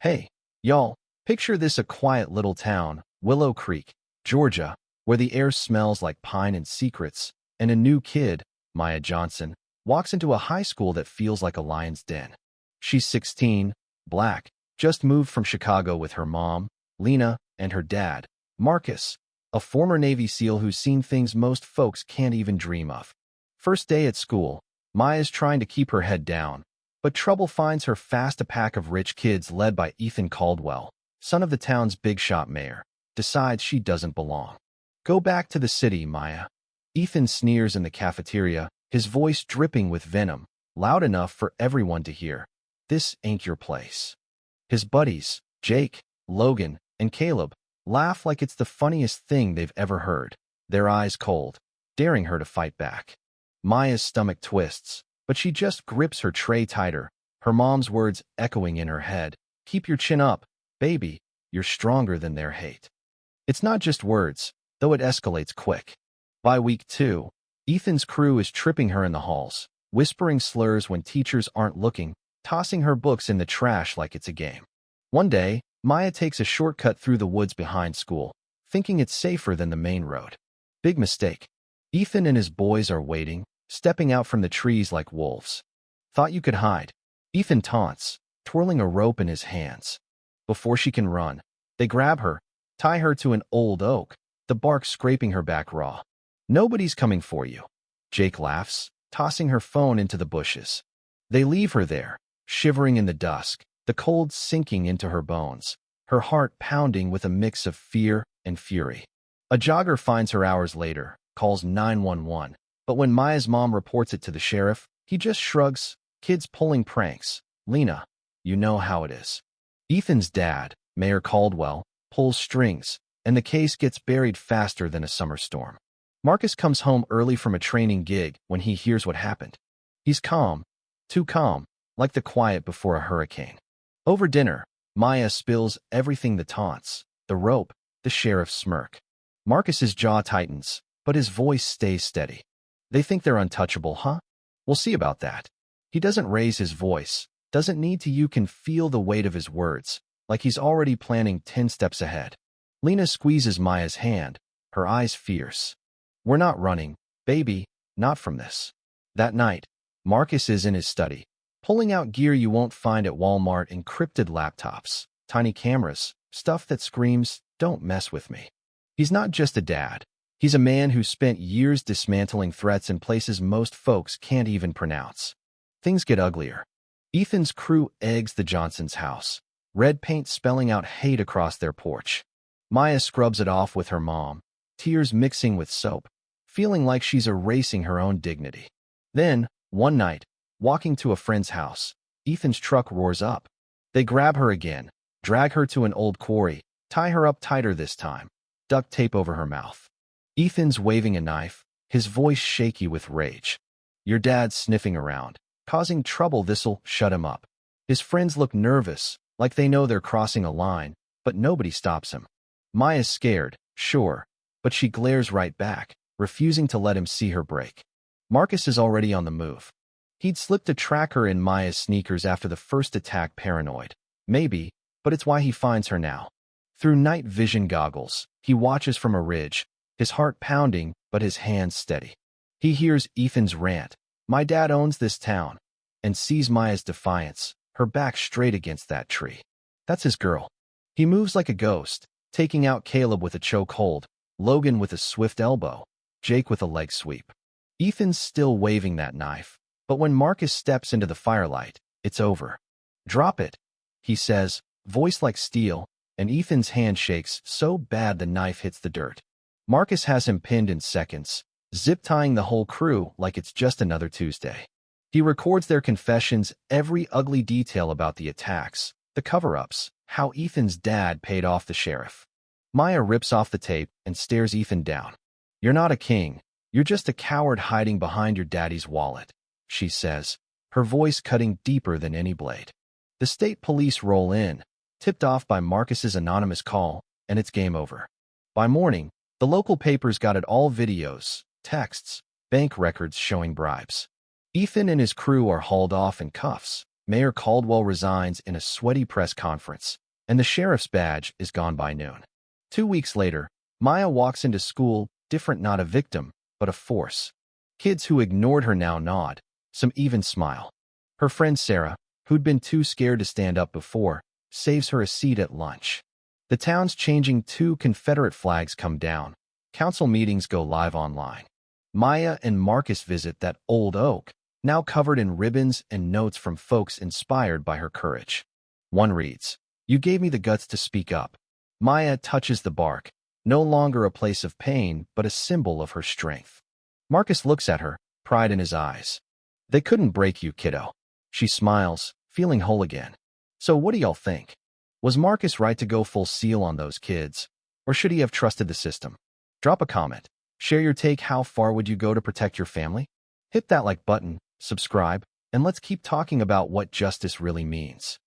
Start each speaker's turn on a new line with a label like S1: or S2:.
S1: Hey, y'all, picture this: a quiet little town, Willow Creek, Georgia, where the air smells like pine and secrets, and a new kid, Maya Johnson, walks into a high school that feels like a lion's den. She's 16, black, just moved from Chicago with her mom, Lena, and her dad, Marcus, a former Navy SEAL who's seen things most folks can't even dream of. First day at school, Maya's trying to keep her head down, but trouble finds her fast. A pack of rich kids led by Ethan Caldwell, son of the town's big shot mayor, decides she doesn't belong. Go back to the city, Maya. Ethan sneers in the cafeteria, his voice dripping with venom, loud enough for everyone to hear. This ain't your place. His buddies, Jake, Logan, and Caleb, laugh like it's the funniest thing they've ever heard, their eyes cold, daring her to fight back. Maya's stomach twists, but she just grips her tray tighter, her mom's words echoing in her head. Keep your chin up, baby, you're stronger than their hate. It's not just words, though it escalates quick. By week 2, Ethan's crew is tripping her in the halls, whispering slurs when teachers aren't looking, tossing her books in the trash like it's a game. One day, Maya takes a shortcut through the woods behind school, thinking it's safer than the main road. Big mistake. Ethan and his boys are waiting, stepping out from the trees like wolves. Thought you could hide? Ethan taunts, twirling a rope in his hands. Before she can run, they grab her, tie her to an old oak, the bark scraping her back raw. Nobody's coming for you. Jake laughs, tossing her phone into the bushes. They leave her there, shivering in the dusk, the cold sinking into her bones, her heart pounding with a mix of fear and fury. A jogger finds her hours later, calls 911, but when Maya's mom reports it to the sheriff, he just shrugs. Kids pulling pranks. Lena, you know how it is. Ethan's dad, Mayor Caldwell, pulls strings, and the case gets buried faster than a summer storm. Marcus comes home early from a training gig when he hears what happened. He's calm, too calm, like the quiet before a hurricane. Over dinner, Maya spills everything: the taunts, the rope, the sheriff's smirk. Marcus's jaw tightens, but his voice stays steady. They think they're untouchable, huh? We'll see about that. He doesn't raise his voice, doesn't need to. You can feel the weight of his words, like he's already planning 10 steps ahead. Lena squeezes Maya's hand, her eyes fierce. We're not running, baby, not from this. That night, Marcus is in his study, pulling out gear you won't find at Walmart: encrypted laptops, tiny cameras, stuff that screams, don't mess with me. He's not just a dad. He's a man who spent years dismantling threats in places most folks can't even pronounce. Things get uglier. Ethan's crew eggs the Johnsons' house, red paint spelling out hate across their porch. Maya scrubs it off with her mom, tears mixing with soap, feeling like she's erasing her own dignity. Then, one night, walking to a friend's house, Ethan's truck roars up. They grab her again, drag her to an old quarry, tie her up tighter this time, duct tape over her mouth. Ethan's waving a knife, his voice shaky with rage. Your dad's sniffing around, causing trouble. This'll shut him up. His friends look nervous, like they know they're crossing a line, but nobody stops him. Maya's scared, sure, but she glares right back, refusing to let him see her break. Marcus is already on the move. He'd slipped a tracker in Maya's sneakers after the first attack, paranoid. Maybe, but it's why he finds her now. Through night vision goggles, he watches from a ridge, his heart pounding, but his hands steady. He hears Ethan's rant, my dad owns this town, and sees Maya's defiance, her back straight against that tree. That's his girl. He moves like a ghost, taking out Caleb with a chokehold, Logan with a swift elbow, Jake with a leg sweep. Ethan's still waving that knife, but when Marcus steps into the firelight, it's over. Drop it, he says, voice like steel, and Ethan's hand shakes so bad the knife hits the dirt. Marcus has him pinned in seconds, zip-tying the whole crew like it's just another Tuesday. He records their confessions, every ugly detail about the attacks, the cover-ups, how Ethan's dad paid off the sheriff. Maya rips off the tape and stares Ethan down. You're not a king. You're just a coward hiding behind your daddy's wallet, she says, her voice cutting deeper than any blade. The state police roll in, tipped off by Marcus's anonymous call, and it's game over. By morning, the local papers got it all: videos, texts, bank records showing bribes. Ethan and his crew are hauled off in cuffs, Mayor Caldwell resigns in a sweaty press conference, and the sheriff's badge is gone by noon. 2 weeks later, Maya walks into school, different, not a victim, but a force. Kids who ignored her now nod, some even smile. Her friend Sarah, who'd been too scared to stand up before, saves her a seat at lunch. The town's changing. 2 Confederate flags come down. Council meetings go live online. Maya and Marcus visit that old oak, now covered in ribbons and notes from folks inspired by her courage. One reads, "You gave me the guts to speak up." Maya touches the bark, no longer a place of pain, but a symbol of her strength. Marcus looks at her, pride in his eyes. "They couldn't break you, kiddo." She smiles, feeling whole again. So what do y'all think? Was Marcus right to go full seal on those kids? Or should he have trusted the system? Drop a comment. Share your take. How far would you go to protect your family? Hit that like button, subscribe, and let's keep talking about what justice really means.